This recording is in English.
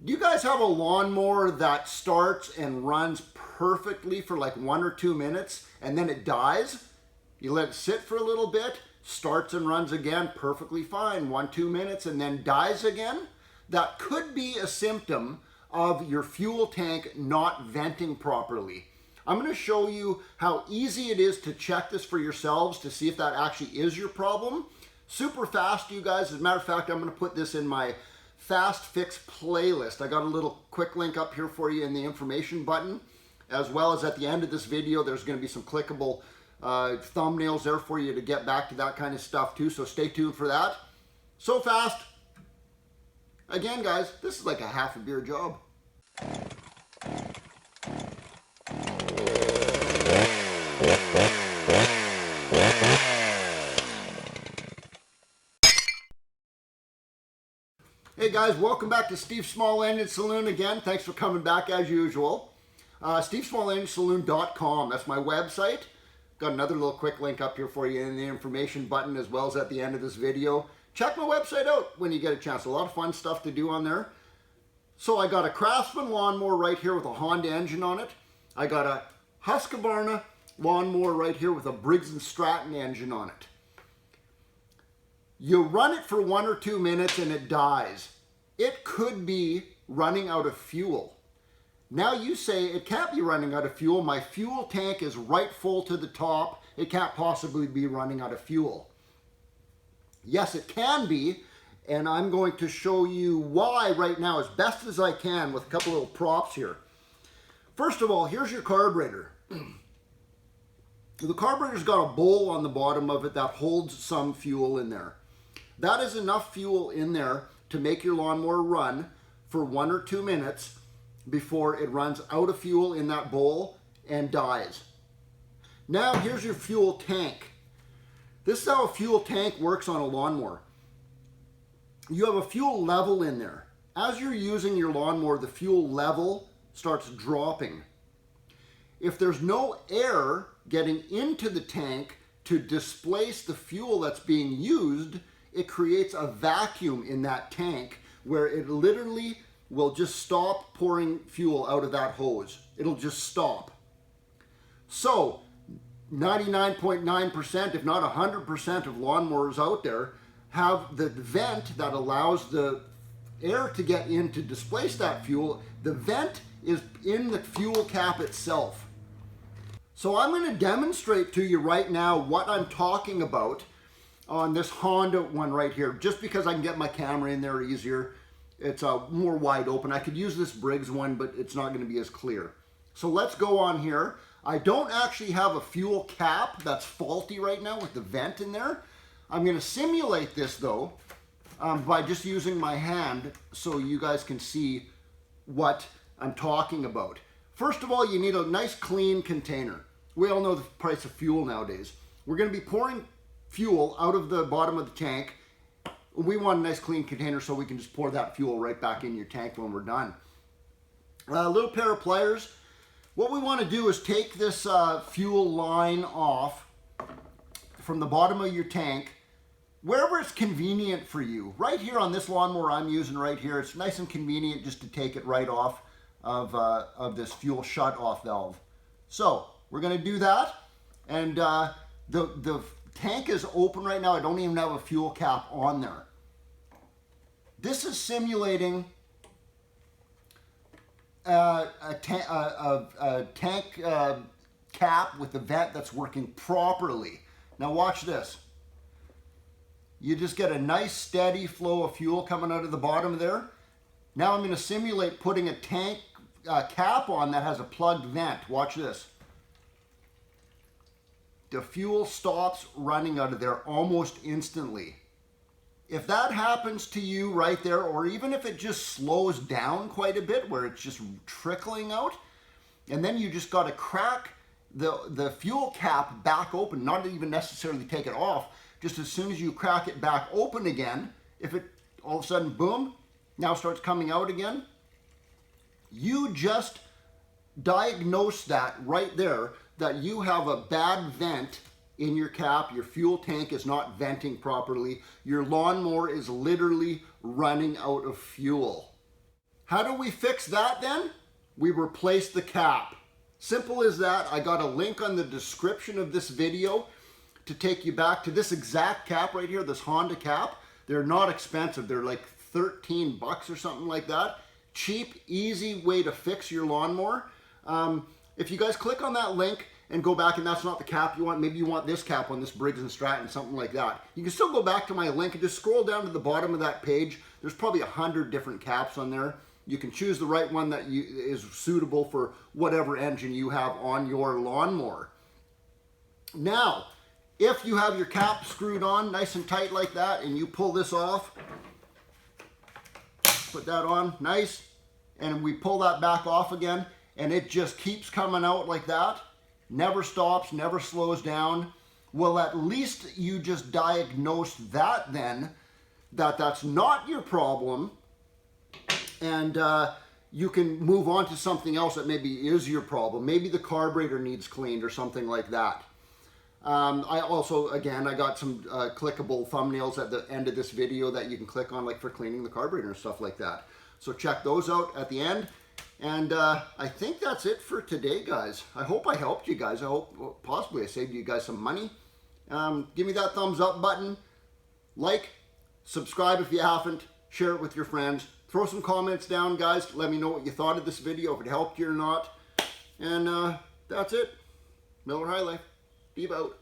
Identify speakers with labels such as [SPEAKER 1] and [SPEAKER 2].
[SPEAKER 1] Do you guys have a lawnmower that starts and runs perfectly for like 1 or 2 minutes and then it dies? You let it sit for a little bit, starts and runs again perfectly fine, 1, 2 minutes, and then dies again? That could be a symptom of your fuel tank not venting properly. I'm going to show you how easy it is to check this for yourselves to see if that actually is your problem. Super fast, you guys. As a matter of fact, I'm going to put this in my Fast Fix playlist. I got a little quick link up here for you in the information button, as well as at the end of this video there's going to be some clickable thumbnails there for you to get back to that kind of stuff too, so stay tuned for that. So fast. Again, guys, this is like a half a beer job. Hey guys, welcome back to Steve's Small Engine Saloon again. Thanks for coming back as usual. Steve'sSmallEngineSaloon.com, that's my website. Got another little quick link up here for you in the information button as well as at the end of this video. Check my website out when you get a chance. A lot of fun stuff to do on there. So I got a Craftsman lawnmower right here with a Honda engine on it. I got a Husqvarna lawnmower right here with a Briggs & Stratton engine on it. You run it for 1 or 2 minutes and it dies. It could be running out of fuel. Now you say, it can't be running out of fuel. My fuel tank is right full to the top. It can't possibly be running out of fuel. Yes, it can be, and I'm going to show you why right now as best as I can with a couple little props here. First of all, here's your carburetor. The carburetor's got a bowl on the bottom of it that holds some fuel in there. That is enough fuel in there to make your lawnmower run for 1 or 2 minutes before it runs out of fuel in that bowl and dies. Now here's your fuel tank. This is how a fuel tank works on a lawnmower. You have a fuel level in there. As you're using your lawnmower, the fuel level starts dropping. If there's no air getting into the tank to displace the fuel that's being used, it creates a vacuum in that tank where it literally will just stop pouring fuel out of that hose. It'll just stop. So 99.9%, if not 100% of lawnmowers out there have the vent that allows the air to get in to displace that fuel. The vent is in the fuel cap itself. So I'm going to demonstrate to you right now what I'm talking about on this Honda one right here, just because I can get my camera in there easier. It's more wide open. I could use this Briggs one, but it's not going to be as clear. So let's go on here. I don't actually have a fuel cap that's faulty right now with the vent in there. I'm going to simulate this though by just using my hand so you guys can see what I'm talking about. First of all, you need a nice clean container. We all know the price of fuel nowadays. We're going to be pouring fuel out of the bottom of the tank. We want a nice clean container so we can just pour that fuel right back in your tank when we're done. A little pair of pliers. What we want to do is take this fuel line off from the bottom of your tank, wherever it's convenient for you. Right here on this lawnmower I'm using right here, it's nice and convenient just to take it right off of this fuel shut-off valve. So we're going to do that, and the tank is open right now. I don't even have a fuel cap on there. This is simulating a tank cap with the vent that's working properly. Now watch this. You just get a nice steady flow of fuel coming out of the bottom there. Now I'm going to simulate putting a tank cap on that has a plugged vent. Watch this. The fuel stops running out of there almost instantly. If that happens to you right there, or even if it just slows down quite a bit where it's just trickling out, and then you just got to crack the fuel cap back open, not even necessarily take it off, just as soon as you crack it back open again, if it all of a sudden, boom, now starts coming out again, you just diagnose that right there, that you have a bad vent in your cap, your fuel tank is not venting properly, your lawnmower is literally running out of fuel. How do we fix that then? We replace the cap. Simple as that. I got a link on the description of this video to take you back to this exact cap right here, this Honda cap. They're not expensive. They're like 13 bucks or something like that. Cheap, easy way to fix your lawnmower. If you guys click on that link and go back, and that's not the cap you want, maybe you want this cap on this Briggs & Stratton, something like that. You can still go back to my link and just scroll down to the bottom of that page. There's probably 100 different caps on there. You can choose the right one that is suitable for whatever engine you have on your lawnmower. Now, if you have your cap screwed on nice and tight like that, and you pull this off, put that on nice, and we pull that back off again, and it just keeps coming out like that, never stops, never slows down, well, at least you just diagnosed that then, that's not your problem, and you can move on to something else that maybe is your problem. Maybe the carburetor needs cleaned or something like that. I also, again, I got some clickable thumbnails at the end of this video that you can click on, like for cleaning the carburetor and stuff like that. So check those out at the end. And I think that's it for today, guys. I hope I helped you guys. I hope possibly I saved you guys some money. Give me that thumbs up button. Like, subscribe if you haven't. Share it with your friends. Throw some comments down, guys. Let me know what you thought of this video, if it helped you or not. And that's it. Miller High Life. Be about.